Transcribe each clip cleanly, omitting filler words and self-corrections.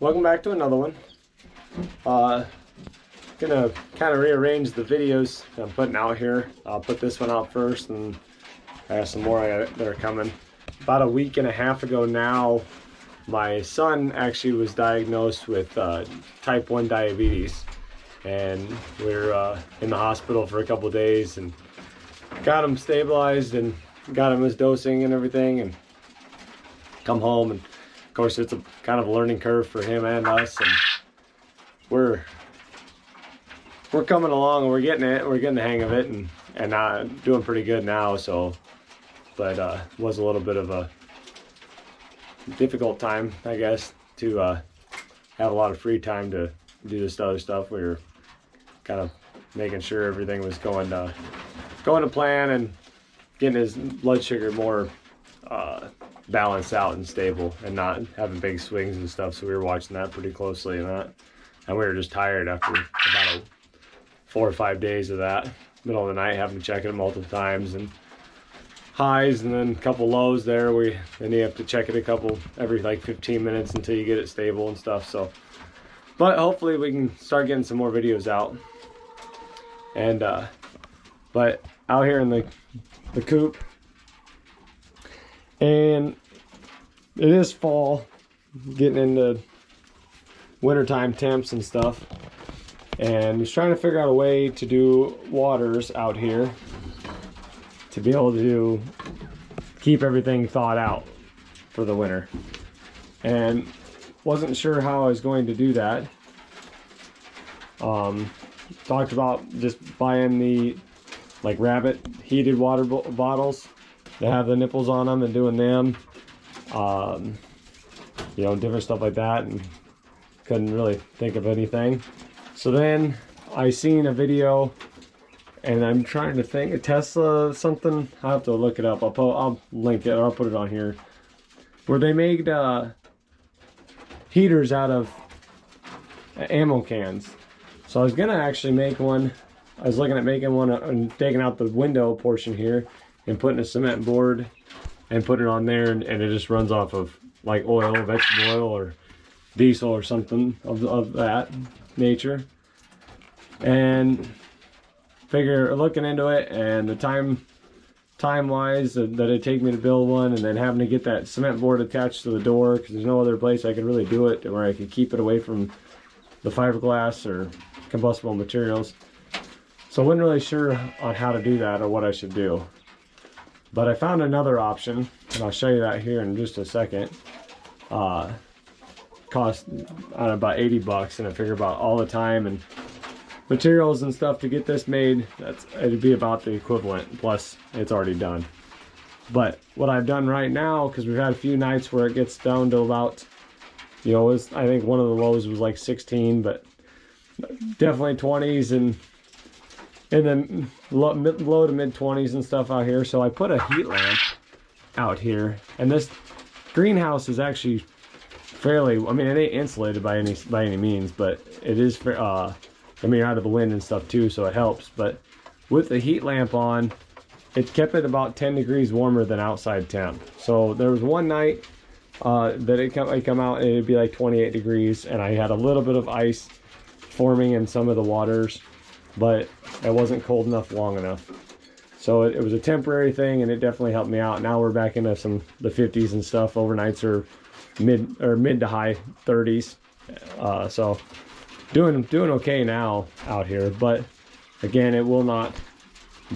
Welcome back to another one. Gonna kind of rearrange the videos I'm putting out here. I'll put this one out first, and I have some more that are coming. About a week and a half ago now, my son actually was diagnosed with type 1 diabetes, and we were in the hospital for a couple days and got him stabilized and got him his dosing and everything, and come home. And of course it's a kind of a learning curve for him and us, and we're coming along and we're getting the hang of it, and doing pretty good now. So but was a little bit of a difficult time, I guess, to have a lot of free time to do this other stuff. We were kind of making sure everything was going to plan and getting his blood sugar more balanced out and stable and not having big swings and stuff. So we were watching that pretty closely, and we were just tired after about 4 or 5 days of that. Middle of the night, having to check it multiple times, and highs and then a couple lows there. Then you have to check it every like 15 minutes until you get it stable and stuff. So, but hopefully we can start getting some more videos out. And but out here in the coop, and it is fall, getting into wintertime temps and stuff, and he's trying to figure out a way to do waters out here to be able to keep everything thawed out for the winter, and wasn't sure how I was going to do that. Talked about just buying the like rabbit heated water bottles that have the nipples on them and doing them, you know, different stuff like that, and couldn't really think of anything. So then I seen a video, and I'm trying to think, a Tesla something, I'll have to look it up. I'll link it, or I'll put it on here, where they made heaters out of ammo cans. So I was gonna actually make one. I was looking at making one and taking out the window portion here and putting a cement board and putting it on there, and it just runs off of like oil, vegetable oil, or diesel or something of that nature. And looking into it, and the time wise that it'd take me to build one, and then having to get that cement board attached to the door, because there's no other place I could really do it where I could keep it away from the fiberglass or combustible materials. So I wasn't really sure on how to do that or what I should do. But I found another option, and I'll show you that here in just a second. Cost about 80 bucks, and I figure about all the time and materials and stuff to get this made, it'd be about the equivalent, plus it's already done. But what I've done right now, because we've had a few nights where it gets down to about, you know, I think one of the lows was like 16, but definitely 20s, and then low to mid 20s and stuff out here. So I put a heat lamp out here, and this greenhouse is actually fairly, I mean, it ain't insulated by any means, but it is I mean, out of the wind and stuff too, so it helps. But with the heat lamp on, it kept it about 10 degrees warmer than outside temp. So there was one night that it come out, and it'd be like 28 degrees, and I had a little bit of ice forming in some of the waters, but it wasn't cold enough long enough. So it was a temporary thing, and it definitely helped me out. Now we're back into the 50s and stuff. Overnights are mid to high 30s. So doing okay now out here, but again, it will not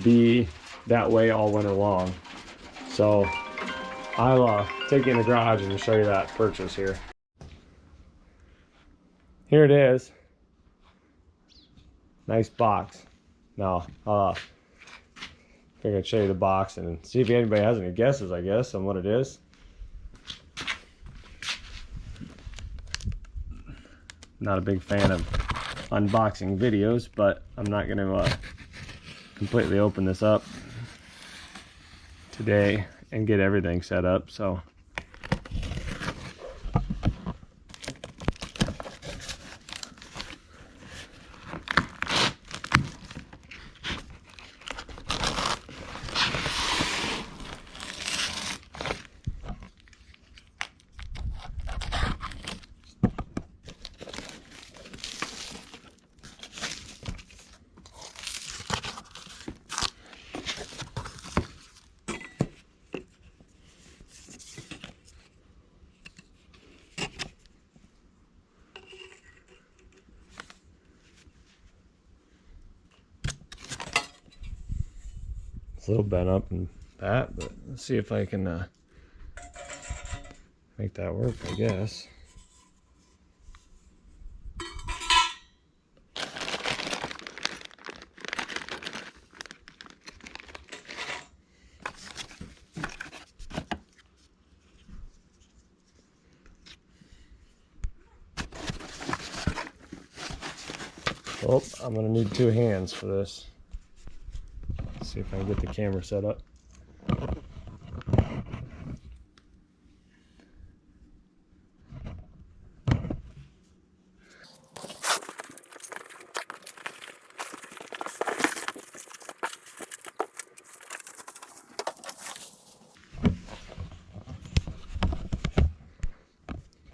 be that way all winter long. So I'll take you in the garage and show you that purchase here. Here it is. Nice box. Now figured I'd show you the box and see if anybody has any guesses, I guess, on what it is. Not a big fan of unboxing videos, but I'm not going to completely open this up today and get everything set up. So It's a little bent up and that, but let's see if I can make that work, I guess. Oh, I'm gonna need 2 hands for this. Let's see if I can get the camera set up.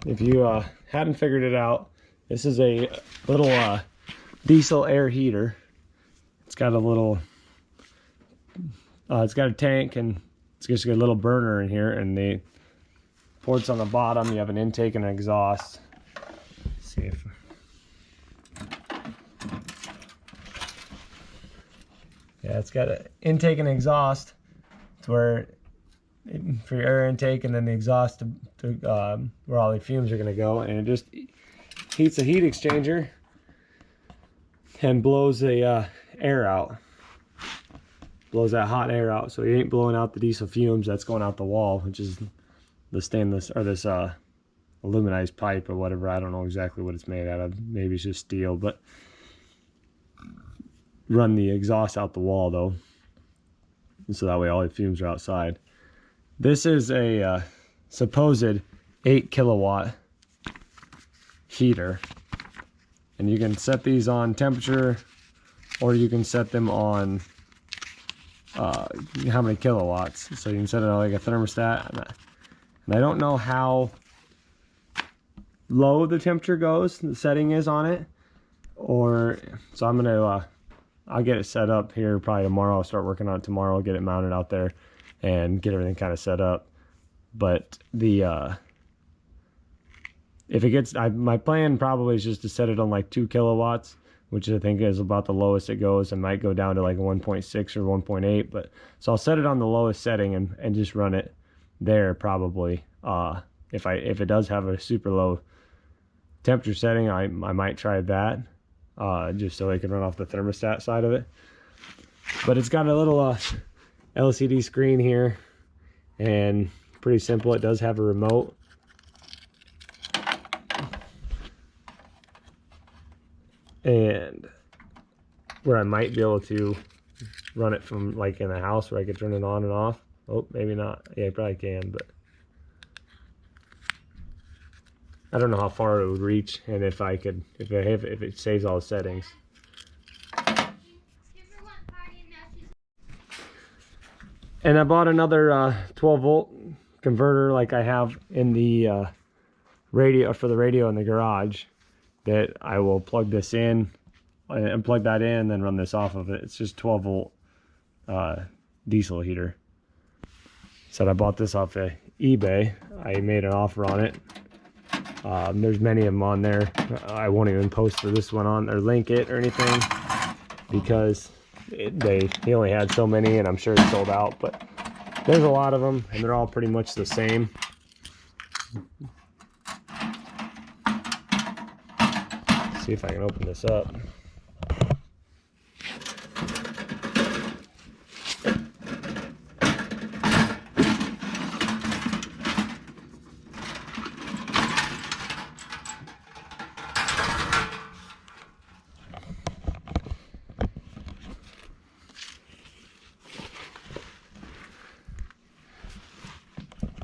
If you hadn't figured it out, this is a little diesel air heater. It's got a little, it's got a tank, and it's just got a little burner in here, and the ports on the bottom, you have an intake and an exhaust. Let's see if, yeah, it's got an intake and exhaust. It's where for your air intake, and then the exhaust to where all the fumes are going to go, and it just heats a heat exchanger and blows the air out, blows that hot air out, so you ain't blowing out the diesel fumes that's going out the wall, which is the stainless, or this aluminized pipe or whatever. I don't know exactly what it's made out of, maybe it's just steel, but run the exhaust out the wall though, and so that way all the fumes are outside. This is a supposed 8 kilowatt heater, and you can set these on temperature, or you can set them on how many kilowatts. So you can set it on like a thermostat, and I don't know how low the temperature goes, the setting is on it, or so I'm gonna I'll get it set up here probably tomorrow. I'll start working on it tomorrow, get it mounted out there and get everything kind of set up. But the if it gets, my plan probably is just to set it on like 2 kilowatts, which I think is about the lowest it goes. It might go down to like 1.6 or 1.8, but so I'll set it on the lowest setting and just run it there probably. If it does have a super low temperature setting, I might try that, just so I can run off the thermostat side of it. But it's got a little LCD screen here, and pretty simple. It does have a remote. And where I might be able to run it from like in the house where I could turn it on and off. Oh, maybe not. Yeah, you probably can, but I don't know how far it would reach, and if I could, if it saves all the settings. And I bought another 12 volt converter like I have in the radio, for the radio in the garage, that I will plug this in and plug that in, then run this off of it. It's just 12 volt diesel heater. So I bought this off of eBay. I made an offer on it. There's many of them on there. I won't even post for this one on or link it or anything, because he only had so many, and I'm sure it's sold out, but there's a lot of them, and they're all pretty much the same. Let's see if I can open this up.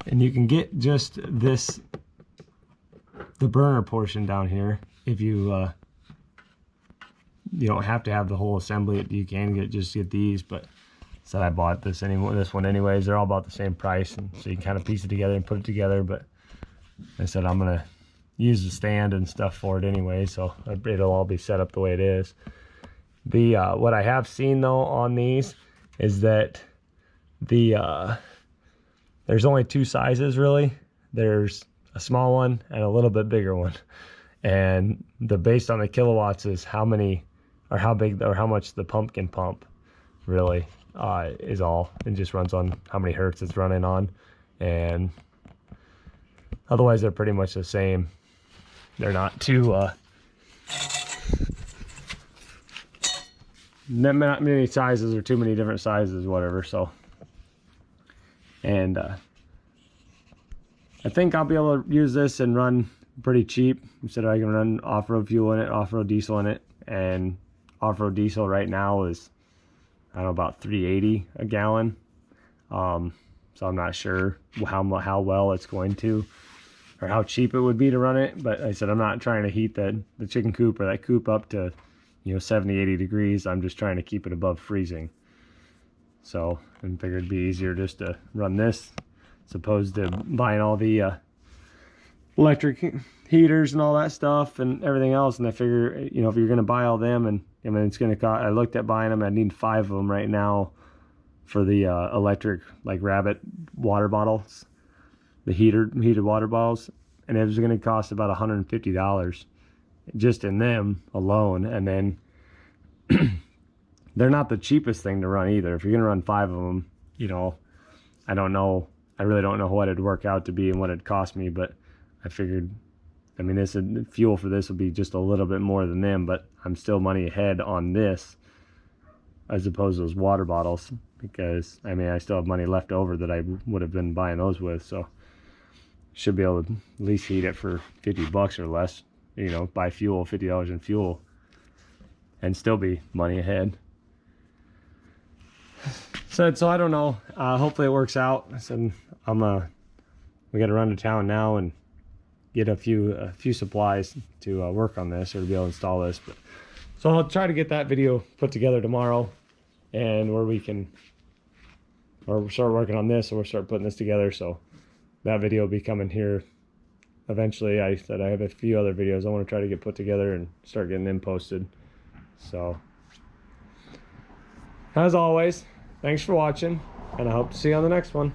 And you can get just this, the burner portion down here, if you you don't have to have the whole assembly. You can just get these, but said I bought this one anyways. They're all about the same price, and so you can kind of piece it together and put it together. But I said I'm gonna use the stand and stuff for it anyway, so it'll all be set up the way it is. The what I have seen though on these is that the there's only 2 sizes really. There's a small one and a little bit bigger one, and based on the kilowatts is how many or how big or how much the pump can pump really. is all. It just runs on how many hertz it's running on, and otherwise they're pretty much the same. They're not too not many sizes or too many different sizes, whatever. So, and I think I'll be able to use this and run pretty cheap. Instead, I can run off-road fuel in it, off-road diesel in it, and off-road diesel right now is, I don't know, about $3.80 a gallon. So I'm not sure how well it's going to, or how cheap it would be to run it. But like I said, I'm not trying to heat the chicken coop or that coop up to, you know, 70, 80 degrees. I'm just trying to keep it above freezing. So I figured it'd be easier just to run this, as opposed to buying all the electric heaters and all that stuff and everything else. And I figure, you know, if you're going to buy all them, and I mean, it's going to cost, I looked at buying them, I need 5 of them right now for the electric, like Rabbit water bottles, the heated water bottles, and it was going to cost about $150 just in them alone. And then they're not the cheapest thing to run either. If you're going to run 5 of them, you know, I don't know, I really don't know what it'd work out to be and what it'd cost me, but I figured, I mean, this fuel for this would be just a little bit more than them, but I'm still money ahead on this as opposed to those water bottles, because I mean, I still have money left over that I would have been buying those with. So should be able to at least heat it for 50 bucks or less, you know, buy fuel, $50 in fuel, and still be money ahead. So I don't know, hopefully it works out. I said, we got to run to town now and get a few supplies to work on this, or to be able to install this. But so I'll try to get that video put together tomorrow, and where we can, or we'll start working on this, or we'll start putting this together. So that video will be coming here eventually. I said I have a few other videos I want to try to get put together and start getting them posted. So as always, thanks for watching, and I hope to see you on the next one.